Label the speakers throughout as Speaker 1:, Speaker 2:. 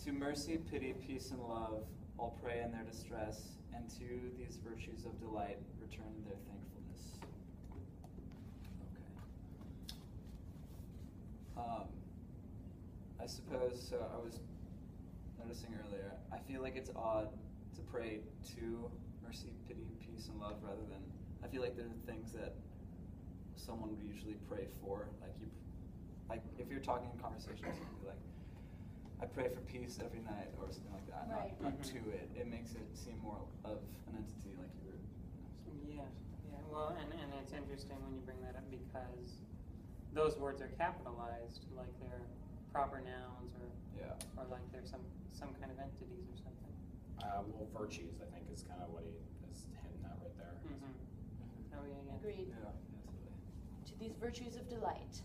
Speaker 1: To mercy, pity, peace, and love, all pray in their distress, and to these virtues of delight return their thankfulness. Okay. I suppose, so I was noticing earlier, I feel like it's odd to pray to mercy, pity, peace, and love rather than, I feel like there are things that someone would usually pray for, like if you're talking in conversation with someone, like, I pray for peace every night or something like that,
Speaker 2: right.
Speaker 1: not to it. It makes it seem more of an entity, like you were.
Speaker 3: Yeah. Well, and it's interesting when you bring that up because those words are capitalized, like they're proper nouns or like they're some kind of entities or something.
Speaker 4: Well, virtues, I think, is kind of what he is hinting at right there.
Speaker 3: Mm-hmm. Oh yeah.
Speaker 2: Agreed.
Speaker 1: Yeah, absolutely.
Speaker 2: To these virtues of delight,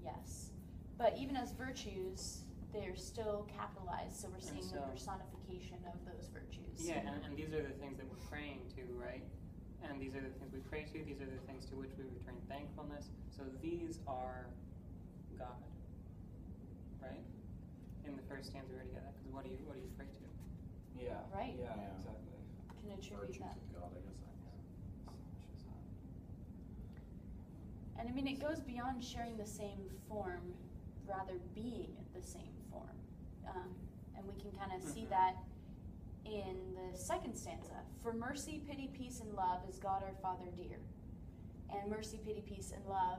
Speaker 2: yes. But even as virtues, they're still capitalized, so we're seeing the personification of those virtues.
Speaker 3: Yeah, and these are the things that we're praying to, right? And these are the things we pray to, these are the things to which we return thankfulness. So these are God, right? In the first stanza we already got that, because what do you pray to?
Speaker 1: Yeah.
Speaker 2: Right.
Speaker 1: Yeah, exactly.
Speaker 2: Can attribute
Speaker 4: Virtues
Speaker 2: that.
Speaker 4: of God, I guess.
Speaker 2: And I mean, it goes beyond sharing the same form, rather being the same form. And we can kind of see that in the second stanza. For mercy, pity, peace, and love is God our Father dear. And mercy, pity, peace, and love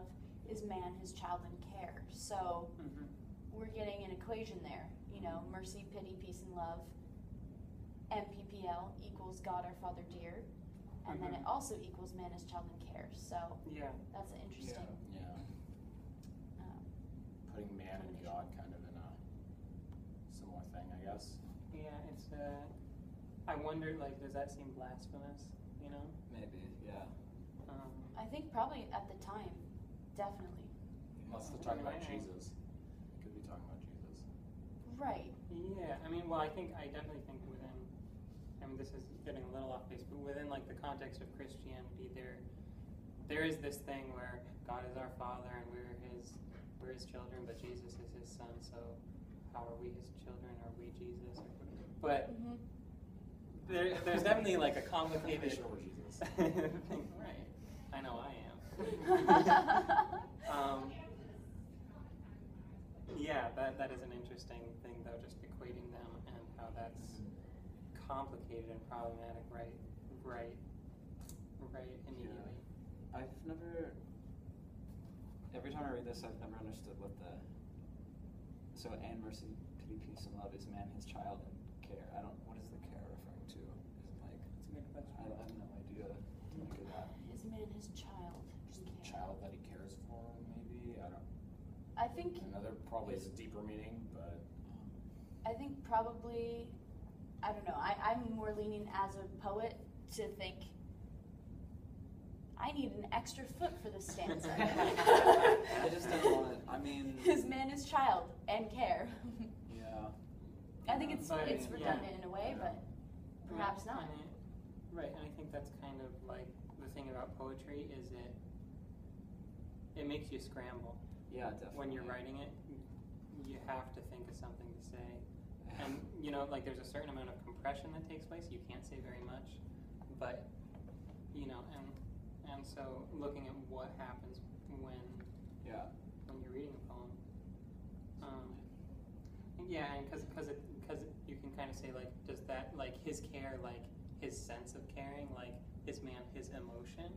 Speaker 2: is man, his child, and care. So we're getting an equation there. You know, mercy, pity, peace, and love, MPPL equals God our Father dear. And then it also equals man, his child, and care. So that's an interesting.
Speaker 4: Putting man and God kind of in a similar thing, I guess.
Speaker 3: Yeah, it's I wonder, like, does that seem blasphemous, you know?
Speaker 1: Maybe, yeah.
Speaker 2: I think probably at the time, definitely.
Speaker 4: Unless they're talking about Jesus. It could be talking about Jesus.
Speaker 2: Right.
Speaker 3: Yeah, I mean, well, I definitely think within, I mean, this is getting a little off base, but within, like, the context of Christianity, there is this thing where God is our Father and we're his children, but Jesus is his son, so how are we his children? Are we Jesus? But there's definitely like a complicated
Speaker 4: Sure we're Jesus.
Speaker 3: thing. Right. I know I am. Yeah, that is an interesting thing though, just equating them and how that's complicated and problematic right immediately.
Speaker 1: I've never, every time I read this, I've never understood what so and mercy, pity, peace, and love is man, his child, and care. What is the care referring to? Is it like,
Speaker 3: That's a good question.
Speaker 1: I have no idea to think of that.
Speaker 2: His man, his child.
Speaker 4: Just a child that he cares for, maybe?
Speaker 2: I think
Speaker 4: Another probably is a deeper meaning, but
Speaker 2: I think probably, I don't know, I'm more leaning as a poet to think I need an extra foot for this stanza.
Speaker 1: I just don't want it. I mean,
Speaker 2: His man, his child, and care.
Speaker 1: yeah.
Speaker 2: I think it's
Speaker 3: But,
Speaker 2: redundant in a way, but perhaps not.
Speaker 3: Right, and I think that's kind of like the thing about poetry is it makes you scramble.
Speaker 1: Yeah, definitely.
Speaker 3: When you're writing it, you have to think of something to say. And, you know, like there's a certain amount of compression that takes place. You can't say very much. But, you know, and so looking at what happens when you're reading a poem. Yeah, and because you can kind of say, like, does that, like, his care, like, his sense of caring, like, his emotion?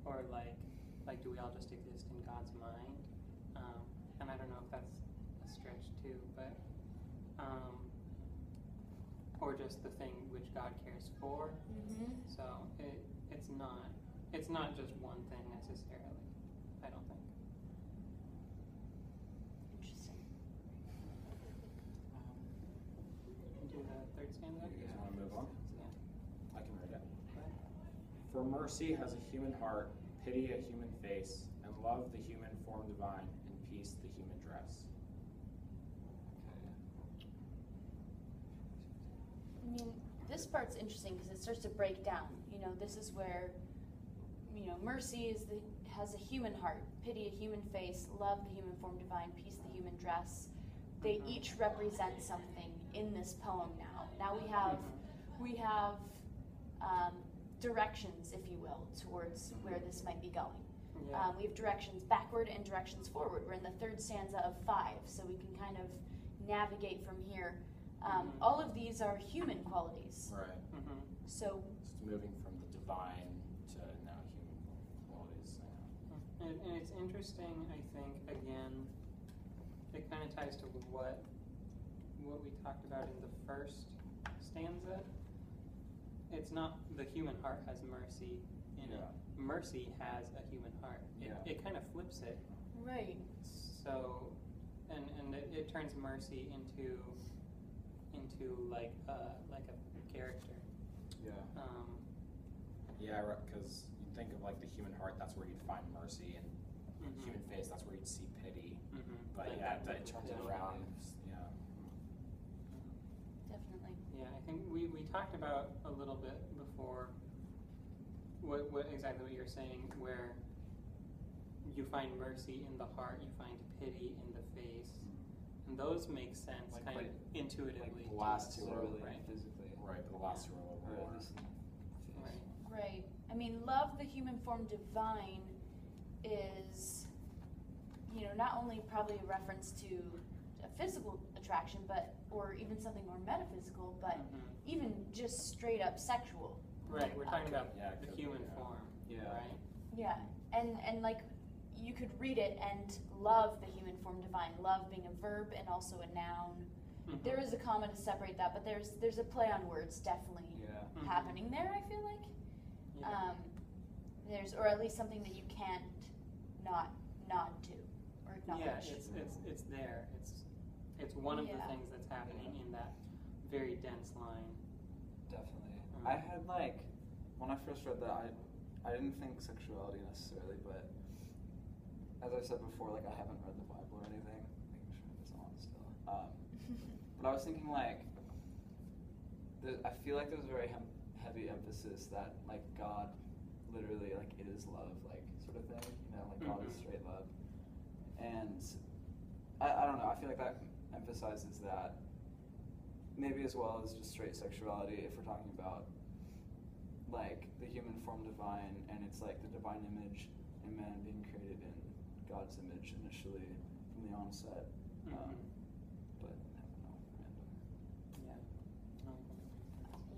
Speaker 3: Or, like do we all just exist in God's mind? And I don't know if that's a stretch too, but or just the thing which God cares for. So it's not just one thing necessarily, I don't think.
Speaker 2: Interesting.
Speaker 3: Do the third stanza?
Speaker 4: you guys want to move on?
Speaker 3: Yeah.
Speaker 4: I can read it. For mercy has a human heart, pity a human face, and love the human form divine, and peace the human dress.
Speaker 2: I mean, this part's interesting because it starts to break down. You know, this is where, you know, mercy has a human heart, pity a human face, love the human form divine, peace the human dress. they each represent something in this poem now. Now we have directions, if you will, towards where this might be going.
Speaker 3: Yeah.
Speaker 2: We have directions backward and directions forward. We're in the third stanza of 5, so we can kind of navigate from here. All of these are human qualities.
Speaker 4: Right.
Speaker 2: So
Speaker 4: It's moving from the divine to now human qualities.
Speaker 3: And it's interesting, I think, again, it kind of ties to what we talked about in the first stanza. It's not the human heart has mercy in it. Mercy has a human heart. It kind of flips it.
Speaker 2: right.
Speaker 3: So, and it turns mercy into like a character.
Speaker 4: Yeah, because you think of like the human heart, that's where you'd find mercy, and human face, that's where you'd see pity. But
Speaker 3: Like
Speaker 4: yeah,
Speaker 3: that
Speaker 4: it turns it around. Yeah.
Speaker 2: Definitely.
Speaker 3: Yeah, I think we talked about a little bit before what exactly what you're saying, where you find mercy in the heart, you find pity in the face, and those make sense
Speaker 1: Like
Speaker 3: kind of intuitively.
Speaker 4: Like the last two are
Speaker 1: really
Speaker 3: right?
Speaker 1: Physically.
Speaker 4: Right, but the last two are a little
Speaker 1: Or at
Speaker 4: more.
Speaker 1: least in the face.
Speaker 3: Right.
Speaker 2: Right. I mean, love the human form divine is, not only probably a reference to a physical attraction, or even something more metaphysical, but even just straight up sexual.
Speaker 3: Right, we're talking about
Speaker 4: Yeah,
Speaker 3: the
Speaker 4: could be,
Speaker 3: human
Speaker 4: yeah.
Speaker 3: form,
Speaker 1: Yeah.
Speaker 3: right?
Speaker 2: Yeah. And like, you could read it and love the human form divine, love being a verb and also a noun. There is a comma to separate that, but there's a play on words definitely
Speaker 1: Yeah.
Speaker 2: happening there, I feel like.
Speaker 3: Yeah.
Speaker 2: Or at least something that you can't not nod to or acknowledge.
Speaker 3: Yeah, it's there. It's one of the
Speaker 2: Yeah.
Speaker 3: things that's happening in that very dense line.
Speaker 1: Definitely.
Speaker 3: Mm.
Speaker 1: I had when I first read that, I didn't think sexuality necessarily, but as I said before, I haven't read the Bible or anything. Making sure it's on still. But I was thinking I feel like there's a very heavy emphasis that God literally is love, sort of thing. God is straight love, and I don't know. I feel like that emphasizes that maybe as well as just straight sexuality. If we're talking about the human form divine, and it's the divine image in man being created in God's image initially from the onset. But I don't know, random.
Speaker 3: Yeah.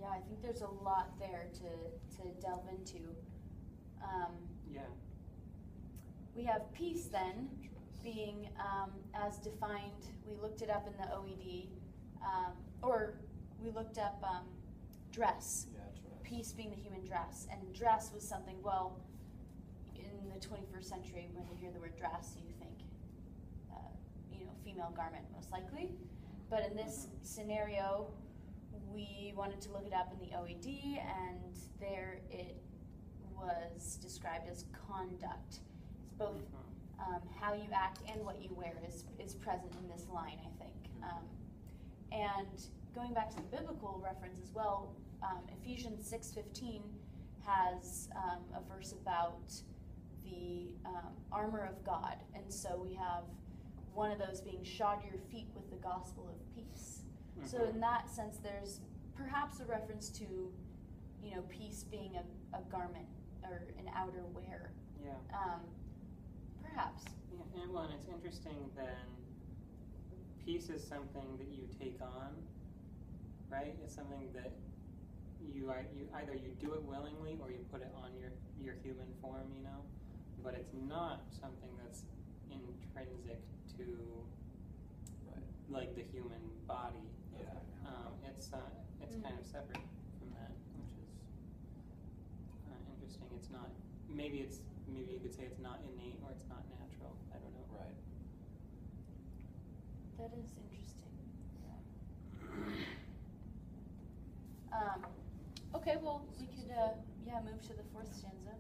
Speaker 2: Yeah, I think there's a lot there to delve into.
Speaker 3: Yeah.
Speaker 2: We have peace then being as defined. We looked it up in the OED, or we looked up dress.
Speaker 1: Yeah, trust.
Speaker 2: Peace being the human dress, and dress was something. Well, in the 21st century, when you hear the word dress, you think, female garment most likely. But in this scenario, we wanted to look it up in the OED, and there it was described as conduct. It's both how you act and what you wear is present in this line, I think. And going back to the biblical reference as well, Ephesians 6:15 has a verse about the armor of God, and so we have one of those being shod your feet with the gospel of peace. So in that sense, there's perhaps a reference to, peace being a garment or an outer wear.
Speaker 3: Yeah.
Speaker 2: Perhaps.
Speaker 3: Yeah, and it's interesting then. Peace is something that you take on, right? It's something that you either you do it willingly or you put it on your human form, But it's not something that's intrinsic to the human body.
Speaker 1: Yeah.
Speaker 3: It's kind of separate from that, which is interesting. It's not. Maybe you could say it's not innate or it's not natural. I don't know.
Speaker 1: Right.
Speaker 2: That is interesting. Okay, well, we could move to the 4th stanza.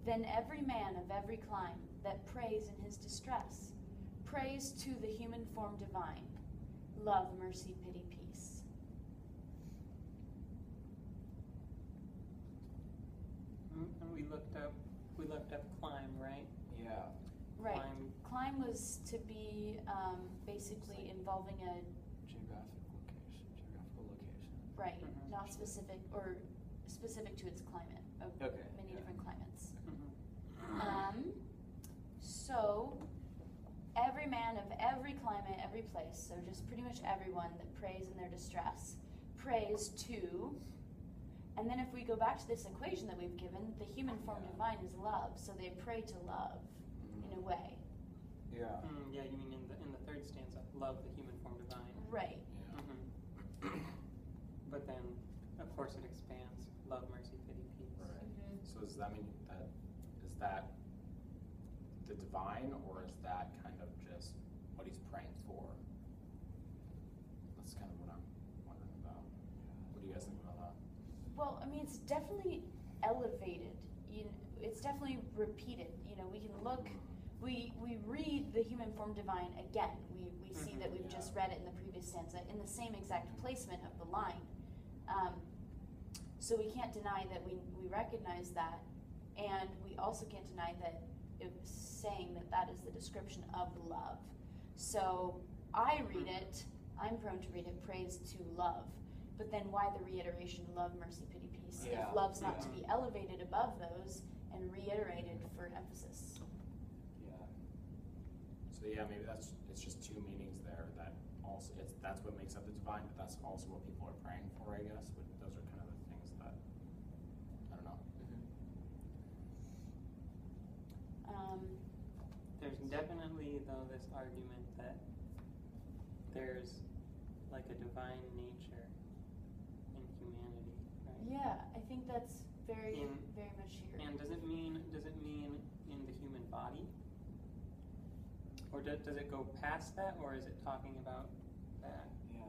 Speaker 2: Then every man of every clime that prays in his distress, prays to the human form divine, love, mercy, pity, peace.
Speaker 3: And we looked up climb, right?
Speaker 1: Yeah.
Speaker 2: Right. Climb mine was to be basically involving a
Speaker 1: Geographical location.
Speaker 2: right,
Speaker 3: Mhm.
Speaker 2: not specific or specific to its climate of
Speaker 1: Okay,
Speaker 2: many
Speaker 1: yeah.
Speaker 2: different climates.
Speaker 3: Mhm.
Speaker 2: So every man of every climate, every place, so just pretty much everyone that prays in their distress, prays to, and then if we go back to this equation that we've given, the human form divine is love, so they pray to love in a way.
Speaker 1: Yeah.
Speaker 3: Yeah, you mean in the third stanza, love the human form divine.
Speaker 2: Right.
Speaker 4: Yeah.
Speaker 3: Mhm. But then, of course, it expands. Love, mercy, pity, peace.
Speaker 4: Right.
Speaker 2: Mhm.
Speaker 4: So does that mean that is that the divine, or is that kind of just what he's praying for? That's kind of what I'm wondering about. What do you guys think about that?
Speaker 2: Well, I mean, it's definitely elevated. It's definitely repeated. We can look. We read the human form divine again. We see that we've just read it in the previous stanza in the same exact placement of the line. So we can't deny that we recognize that, and we also can't deny that it's saying that is the description of love. So I read it. I'm prone to read it praise to love. But then why the reiteration, love, mercy, pity, peace,
Speaker 1: Yeah.
Speaker 2: if love's not to be elevated above those and reiterated for emphasis?
Speaker 1: Yeah.
Speaker 4: So yeah, maybe it's just two meanings there. That also that's what makes up the divine, but that's also what people are praying for, I guess. But those are kind of the things that I don't know.
Speaker 3: There's definitely, though, this argument that there's like a divine nature in humanity, right?
Speaker 2: Yeah, I think that's very
Speaker 3: In-
Speaker 2: very much here.
Speaker 3: And does it mean in the human body? Or does it go past that, or is it talking about that
Speaker 1: Yeah.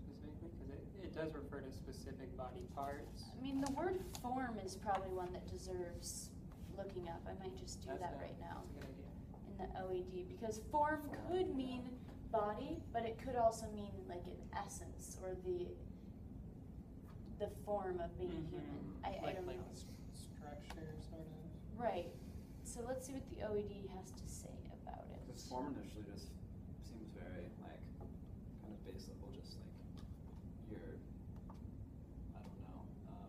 Speaker 3: specifically? Because it does refer to specific body parts.
Speaker 2: I mean, the word form is probably one that deserves looking up. I might just do that right now
Speaker 3: That's a good idea.
Speaker 2: in the OED, because form could mean body, but it could also mean like an essence or the form of being human. I don't
Speaker 3: like
Speaker 2: know.
Speaker 3: the structure, sort of.
Speaker 2: Right. So let's see what the OED has to say about it.
Speaker 1: Because form initially just seems very like kind of base level, just like your I don't know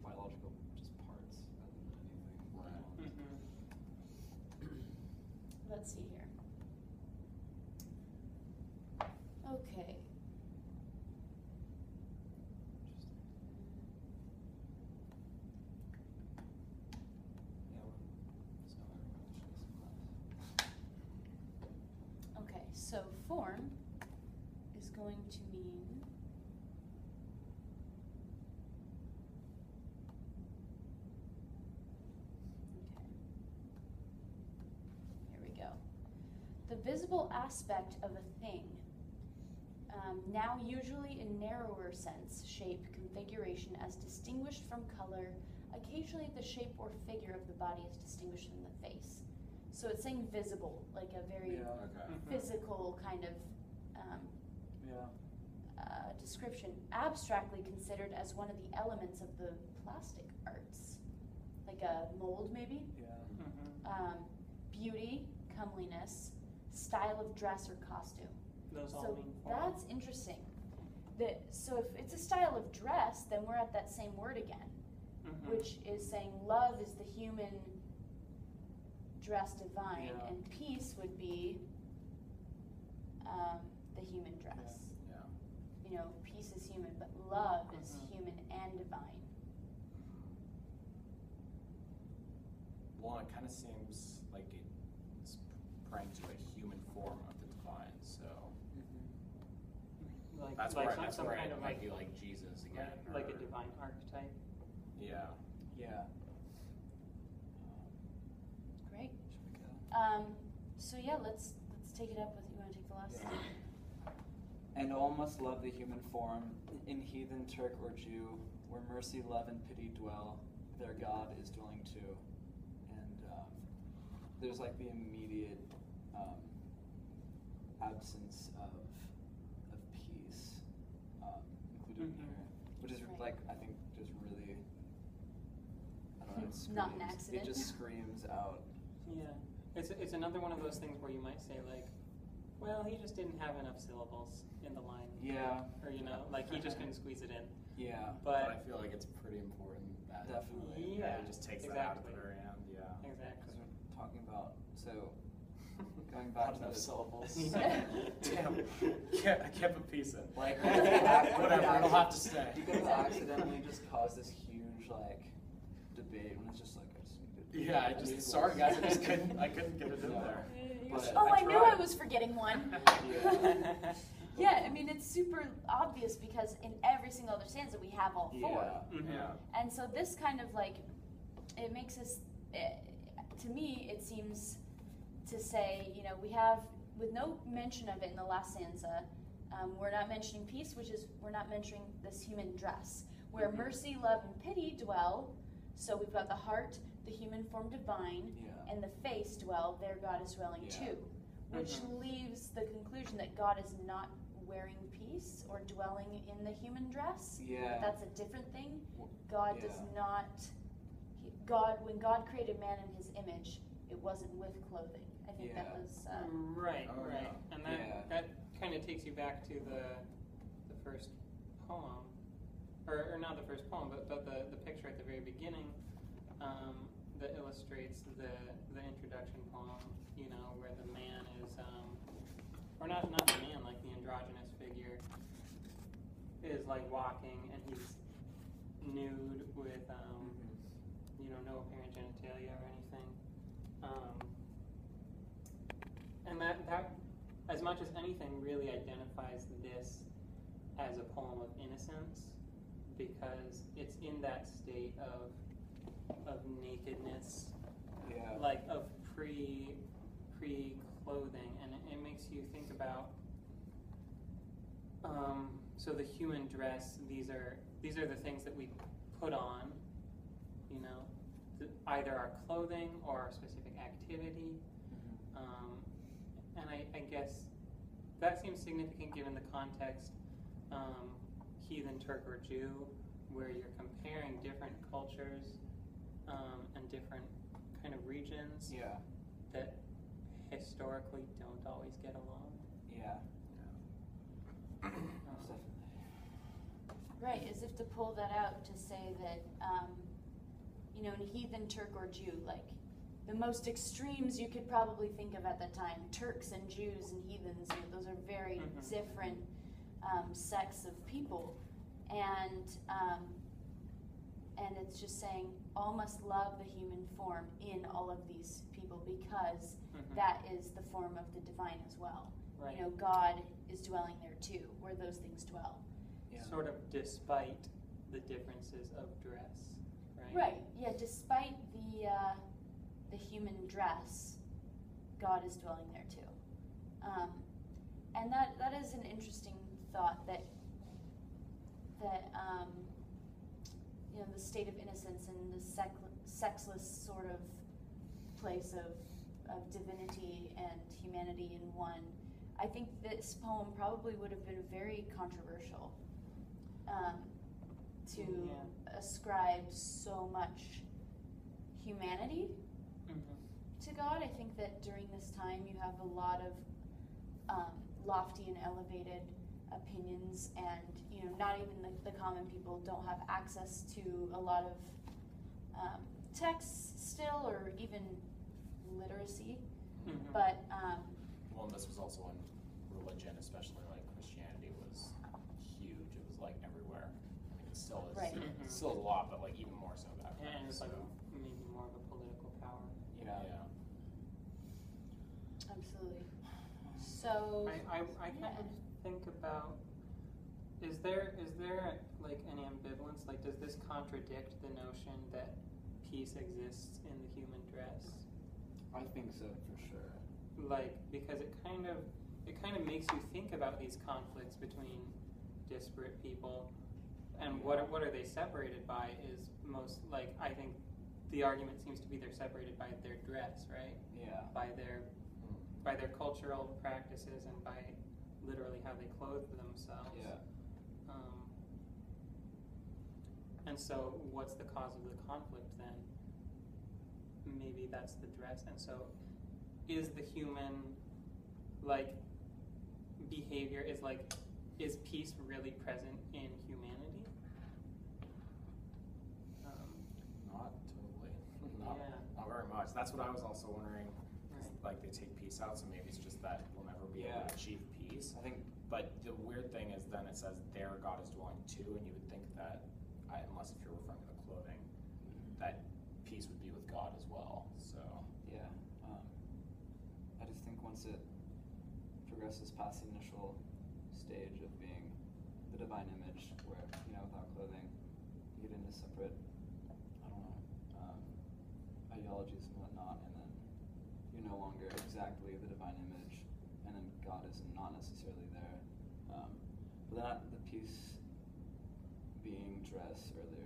Speaker 1: biological just parts rather than anything.
Speaker 4: Right.
Speaker 2: Let's see here. Okay. Okay, so form is going to mean here we go. The visible aspect of a thing, now usually in narrower sense, shape, configuration as distinguished from color. Occasionally the shape or figure of the body is distinguished from the face. So it's saying visible, like a very
Speaker 4: Okay.
Speaker 2: physical kind of
Speaker 1: Yeah.
Speaker 2: description, abstractly considered as one of the elements of the plastic arts, like a mold maybe.
Speaker 1: Yeah.
Speaker 2: Beauty, comeliness, style of dress or costume.
Speaker 3: Those all
Speaker 2: So
Speaker 3: mean form.
Speaker 2: that's interesting. So if it's a style of dress, then we're at that same word again, which is saying love is the human dress divine,
Speaker 1: Yeah.
Speaker 2: and peace would be the human dress.
Speaker 4: Yeah.
Speaker 2: Peace is human, but love is
Speaker 3: Mhm.
Speaker 2: human and divine.
Speaker 4: Well, it kind of seems like it's praying to a human form of the divine, so
Speaker 3: Like,
Speaker 4: that's
Speaker 3: like
Speaker 4: where
Speaker 3: some,
Speaker 4: that's
Speaker 3: some
Speaker 4: where
Speaker 3: kind
Speaker 4: it
Speaker 3: of
Speaker 4: might be like Jesus again,
Speaker 3: like
Speaker 4: or,
Speaker 3: a divine archetype.
Speaker 4: Yeah.
Speaker 1: Yeah.
Speaker 2: Great.
Speaker 1: Should we go?
Speaker 2: So yeah, let's take it up with you. Want to take the last?
Speaker 1: Yeah. And all must love the human form, in heathen, Turk, or Jew, where mercy, love, and pity dwell, their God is dwelling too. And there's like the immediate absence of peace included in here, which is
Speaker 2: Right.
Speaker 1: like I think just really I don't know. It
Speaker 2: Not an
Speaker 1: screams-
Speaker 2: accident.
Speaker 1: It just screams out.
Speaker 3: Yeah, It's another one of those things where you might say like, well, he just didn't have enough syllables in the line.
Speaker 1: Yeah.
Speaker 3: Or like he just couldn't squeeze it in.
Speaker 1: Yeah.
Speaker 4: But I feel like it's pretty important that
Speaker 1: Definitely.
Speaker 3: Yeah.
Speaker 4: he just takes
Speaker 3: exactly.
Speaker 4: that out at the very end. Yeah.
Speaker 3: Exactly.
Speaker 1: Because we're talking about, so going back to
Speaker 4: enough
Speaker 1: the
Speaker 4: syllables.
Speaker 1: Yeah.
Speaker 4: Damn. I can't put peace in.
Speaker 1: Like,
Speaker 4: whatever, it'll have to stay.
Speaker 1: You could have accidentally just caused this huge debate when it's just like I just need to.
Speaker 4: Yeah, sorry guys, I couldn't get it in there.
Speaker 1: But
Speaker 2: I knew I was forgetting one.
Speaker 1: Yeah.
Speaker 2: Yeah, I mean, it's super obvious because in every single other stanza we have all four.
Speaker 1: Yeah.
Speaker 3: Mhm.
Speaker 1: Yeah.
Speaker 2: And so this kind of it makes us, to me, it seems to say, we have, with no mention of it in the last stanza, we're not mentioning peace, which is, we're not mentioning this human dress, where mercy, love, and pity dwell. So we've got the heart, the human form divine,
Speaker 1: Yeah.
Speaker 2: and the face dwell, there God is dwelling
Speaker 1: Yeah.
Speaker 2: too. Which leaves the conclusion that God is not wearing peace or dwelling in the human dress.
Speaker 1: Yeah.
Speaker 2: That's a different thing.
Speaker 1: Well,
Speaker 2: God
Speaker 1: yeah.
Speaker 2: does not, when God created man in his image, it wasn't with clothing. I think that
Speaker 1: Yeah.
Speaker 2: was,
Speaker 3: Right,
Speaker 1: Oh,
Speaker 3: right.
Speaker 1: yeah.
Speaker 3: And
Speaker 1: Yeah.
Speaker 3: that kind of takes you back to the first poem, or not the first poem, but the picture at the very beginning that illustrates the introduction poem, where the man is, or not the man, like the androgynous figure is walking and he's nude with, no apparent genitalia or anything. And that, as much as anything, really identifies this as a poem of innocence, because it's in that state of nakedness,
Speaker 1: Yeah.
Speaker 3: of pre-clothing, and it makes you think about. So the human dress; these are the things that we put on, either our clothing or our specific activity. And I guess that seems significant given the context, heathen, Turk, or Jew, where you're comparing different cultures and different kind of regions
Speaker 1: Yeah.
Speaker 3: that historically don't always get along.
Speaker 1: Yeah. Most definitely.
Speaker 2: right, as if to pull that out to say that, in heathen, Turk, or Jew, the most extremes you could probably think of at the time, Turks and Jews and heathens, those are very different sects of people. And it's just saying all must love the human form in all of these people because that is the form of the divine as well.
Speaker 3: Right.
Speaker 2: God is dwelling there too, where those things dwell.
Speaker 1: Yeah.
Speaker 3: Sort of despite the differences of dress, right?
Speaker 2: Right, yeah, despite the human dress, God is dwelling there too. And that is an interesting thought that the state of innocence and the sexless sort of place of divinity and humanity in one. I think this poem probably would have been very controversial to ascribe so much humanity to God. I think that during this time you have a lot of lofty and elevated opinions, and not even the common people don't have access to a lot of texts still, or even literacy. But
Speaker 4: well, and this was also when religion, especially Christianity, was huge. It was everywhere. It still is.
Speaker 2: Right.
Speaker 4: It's still a lot, but even more so back then.
Speaker 3: And it's
Speaker 4: so.
Speaker 3: maybe more of a political power.
Speaker 1: Yeah.
Speaker 2: absolutely. So
Speaker 3: I kind of think about, is there an ambivalence? Does this contradict the notion that peace exists in the human dress?
Speaker 1: I think so for sure.
Speaker 3: Because it kind of makes you think about these conflicts between disparate people, and what are they separated by? Is most I think the argument seems to be they're separated by their dress, right?
Speaker 1: Yeah.
Speaker 3: By their cultural practices and by literally how they clothe themselves.
Speaker 1: Yeah.
Speaker 3: And so, what's the cause of the conflict then? Maybe that's the dress, and so is the human like behavior is peace really present in humanity?
Speaker 4: Not totally.
Speaker 3: Yeah.
Speaker 4: Not very much. That's what I was also wondering.
Speaker 3: Right.
Speaker 4: Like they take peace out, so maybe it's just that we'll never be able to achieve peace.
Speaker 1: I think,
Speaker 4: But the weird thing is then it says there God is dwelling too, and you would think that, unless if you're referring to the clothing, that peace would be with God as well. So
Speaker 1: yeah, I just think once it progresses past the initial stage of being the divine image, where, without clothing, you get into separate, I don't know, ideologies and whatnot, and then you're no longer exactly the divine image, and then God is not necessarily there. But then the peace being dress, or the